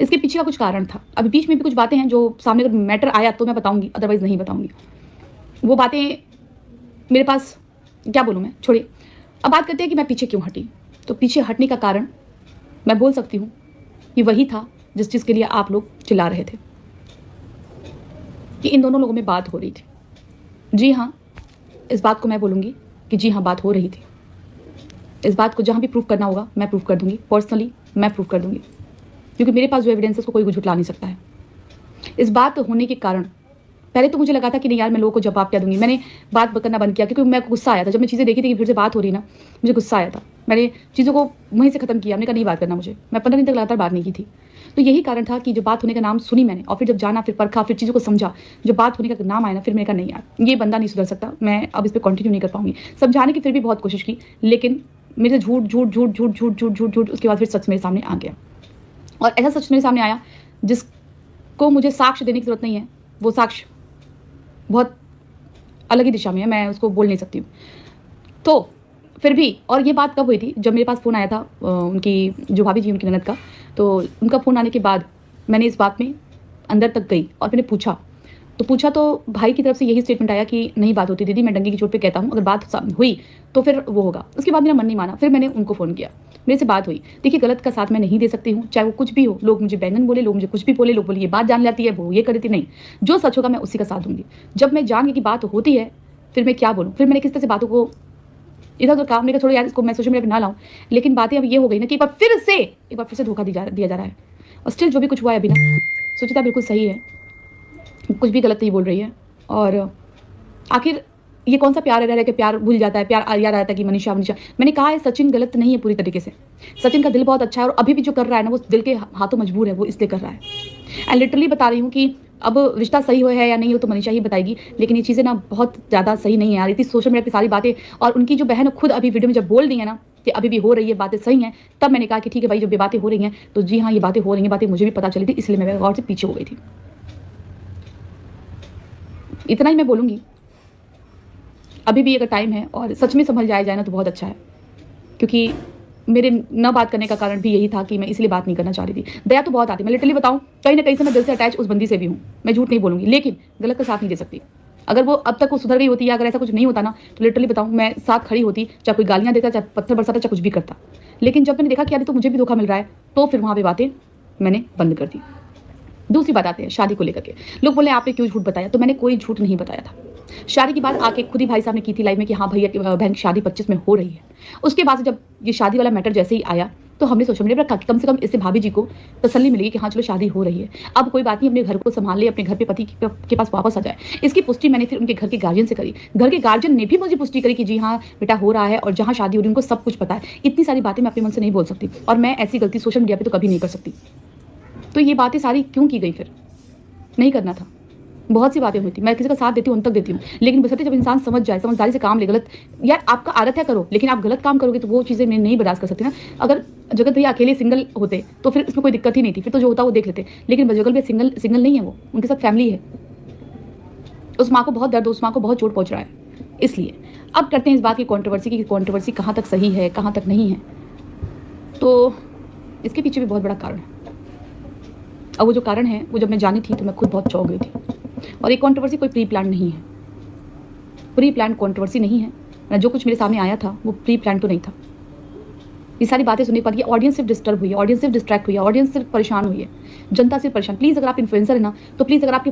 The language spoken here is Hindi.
इसके पीछे का कुछ कारण था। अभी बीच में भी कुछ बातें हैं जो सामने अगर मैटर आया तो मैं बताऊँगी, अदरवाइज़ नहीं बताऊँगी। वो बातें मेरे पास क्या बोलूँ मैं, छोड़िए। अब बात करते हैं कि मैं पीछे क्यों हटी। तो पीछे हटने का कारण मैं बोल सकती हूँ कि वही था जिस चीज़ के लिए आप लोग चिल्ला रहे थे कि इन दोनों लोगों में बात हो रही थी। जी हाँ, इस बात को मैं बोलूँगी कि जी हाँ, बात हो रही थी। इस बात को जहाँ भी प्रूव करना होगा मैं प्रूव कर दूँगी, पर्सनली मैं प्रूव कर दूँगी, क्योंकि मेरे पास जो एविडेंस है उसको कोई झुठला नहीं सकता है। इस बात होने के कारण पहले तो मुझे लगा था कि नहीं यार, मैं लोगों को जवाब क्या दूँगी। मैंने बात करना बंद किया क्योंकि मेरे को गुस्सा आया था। जब मैं चीज़ें देखी थी कि फिर से बात हो रही ना, मुझे गुस्सा आया था। मैंने चीज़ों को वहीं से ख़त्म किया। हमने कहा नहीं बात करना मुझे। मैं 15 दिन तक लगातार बात नहीं की थी। तो यही कारण था कि जब बात होने का नाम सुनी मैंने और फिर जब जाना, फिर परखा, फिर चीज़ों को समझा, जब बात होने का नाम आया ना, फिर मैंने कहा नहीं यार, ये बंदा नहीं सुधर सकता। मैं अब इस पे कंटिन्यू नहीं कर पाऊँगी। समझाने की फिर भी बहुत कोशिश की, लेकिन मेरे झूठ, झूठ, झूठ, झूठ, झूठ, झूठ, झूठ, झूठ, उसके बाद फिर सच मेरे सामने आ गया। और ऐसा सच मेरे सामने आया जिसको मुझे साक्ष्य देने की ज़रूरत नहीं है। वो साक्ष्य बहुत अलग ही दिशा में है, मैं उसको बोल नहीं सकती हूँ। तो फिर भी, और ये बात कब हुई थी, जब मेरे पास फ़ोन आया था उनकी जो भाभी जी, उनकी ननद का, तो उनका फ़ोन आने के बाद मैंने इस बात में अंदर तक गई और मैंने पूछा तो भाई की तरफ से यही स्टेटमेंट आया कि नहीं बात होती दीदी, मैं डंगे की चोट पे कहता हूँ, अगर बात हुई तो फिर वो होगा। उसके बाद मेरा मन नहीं माना, फिर मैंने उनको फ़ोन किया, मेरे से बात हुई। देखिए, गलत का साथ मैं नहीं दे सकती हूँ, चाहे वो कुछ भी हो। लोग मुझे बैंगन बोले, लोग मुझे कुछ भी बोले, लोग बोले ये बात जान जाती है, वो ये कर देती, नहीं, जो सच होगा मैं उसी का साथ दूँगी। जब मैं जान गई कि बात होती है, फिर मैं क्या बोलूँ? फिर मैंने किस तरह से बातों को इधर-उधर कहा, मैंने कहा छोड़ो यार, इसको मैं सोशल मीडिया पे ना लाऊँ। लेकिन बातें अब ये हो गई ना कि एक बार फिर से धोखा दिया जा रहा है। और स्टिल जो भी कुछ हुआ है अभी ना, सुचिता बिल्कुल सही है, कुछ भी गलत नहीं बोल रही है। और आखिर ये कौन सा प्यार रह कि प्यार भूल जाता है, प्यार याद आता है कि मनीषा। मैंने कहा है सचिन गलत नहीं है पूरी तरीके से। सचिन का दिल बहुत अच्छा है और अभी भी जो कर रहा है ना, वो दिल के हाथों मजबूर है, वो इसलिए कर रहा है। एंड लिटरली बता रही हूँ कि अब रिश्ता सही हो है या नहीं हो तो मनीषा ही बताएगी, लेकिन ये चीज़ें ना बहुत ज़्यादा सही नहीं है यार। इतनी सोशल मीडिया पे सारी बातें, और उनकी जो बहन खुद अभी वीडियो में जब बोल दी है ना कि अभी भी हो रही है, बातें सही हैं, तब मैंने कहा कि ठीक है भाई, जब ये बातें हो रही हैं तो जी हाँ, ये बातें हो रही हैं, बातें मुझे भी पता चली थी, इसलिए मैं गौर से पीछे हो गई थी। इतना ही मैं बोलूँगी। अभी भी अगर टाइम है और सच में संभल जाया जाए ना तो बहुत अच्छा है, क्योंकि मेरे न बात करने का कारण भी यही था कि मैं इसलिए बात नहीं करना चाह रही थी। दया तो बहुत आती है, मैं लिटरली बताऊँ, कहीं न कहीं से मैं दिल से अटैच उस बंदी से भी हूँ, मैं झूठ नहीं बोलूँगी, लेकिन गलत का साथ नहीं दे सकती। अगर वो अब तक वो सुधर गई होती या अगर ऐसा कुछ नहीं होता ना, तो लिटरली बताऊँ, मैं साथ खड़ी होती, चाहे कोई गालियाँ देता, चाहे पत्थर बरसाता, चाहे कुछ भी करता। लेकिन जब मैंने देखा कि अरे तो मुझे भी धोखा मिल रहा है, तो फिर वहाँ पे बातें मैंने बंद कर दी। दूसरी बात आते हैं शादी को लेकर के। लोग बोले आपने क्यों झूठ बताया? तो मैंने कोई झूठ नहीं बताया था। शादी की बात आके खुद ही भाई साहब ने की थी लाइव में कि हाँ भैया की बहन की शादी 25 में हो रही है। उसके बाद से जब ये शादी वाला मैटर जैसे ही आया, तो हमने सोशल मीडिया पर रखा कि कम से कम इससे भाभी जी को तसल्ली मिलेगी कि हाँ चलो शादी हो रही है। अब कोई बात नहीं, अपने घर को संभाल ले, अपने घर पे पति के पास वापस आ जाए। इसकी पुष्टि मैंने फिर उनके घर के गार्जियन से करी। घर के गार्जियन ने भी मुझे पुष्टि करी कि जी हाँ बेटा हो रहा है, और जहाँ शादी हो रही है उनको सब कुछ पता है। इतनी सारी बातें मैं अपने मन से नहीं बोल सकती, और मैं ऐसी गलती सोशल मीडिया पर तो कभी नहीं कर सकती। तो ये बातें सारी क्यों की गई? फिर नहीं करना था। बहुत सी बातें हुई थी, मैं किसी का साथ देती हूँ, उन तक देती हूँ, लेकिन बशर्ते जब इंसान समझ जाए, समझदारी से काम ले। गलत यार आपका आदत है करो, लेकिन आप गलत काम करोगे तो वो चीज़ें मैं नहीं बर्दाश्त कर सकती ना। अगर जगत भैया अकेले सिंगल होते तो फिर इसमें कोई दिक्कत ही नहीं थी, फिर तो जो होता वो देख लेते। लेकिन जगत भैया सिंगल नहीं है, वो उनके साथ फैमिली है। उस माँ को बहुत दर्द, उस माँ को बहुत चोट पहुँच रहा है। इसलिए अब करते हैं इस बात की कॉन्ट्रोवर्सी कहाँ तक सही है, कहाँ तक नहीं है। तो इसके पीछे भी बहुत बड़ा कारण है। अब वो जो कारण है, वो जब मैं जानी थी तो मैं खुद बहुत चौंक गई थी। और ये कंट्रोवर्सी कोई प्री प्लान नहीं है, प्री प्लान कंट्रोवर्सी नहीं है। जो कुछ मेरे सामने आया था वो प्री प्लान तो नहीं था। ये सारी बातें सुनने के बाद ये ऑडियंस सिर्फ डिस्टर्ब हुई है, ऑडियंस सिर्फ डिस्ट्रैक्ट हुई है, ऑडियंस सिर्फ परेशान हुई है, जनता सिर्फ परेशान। प्लीज़ अगर आप इन्फ्लुएंसर है ना, तो प्लीज़ अगर आपके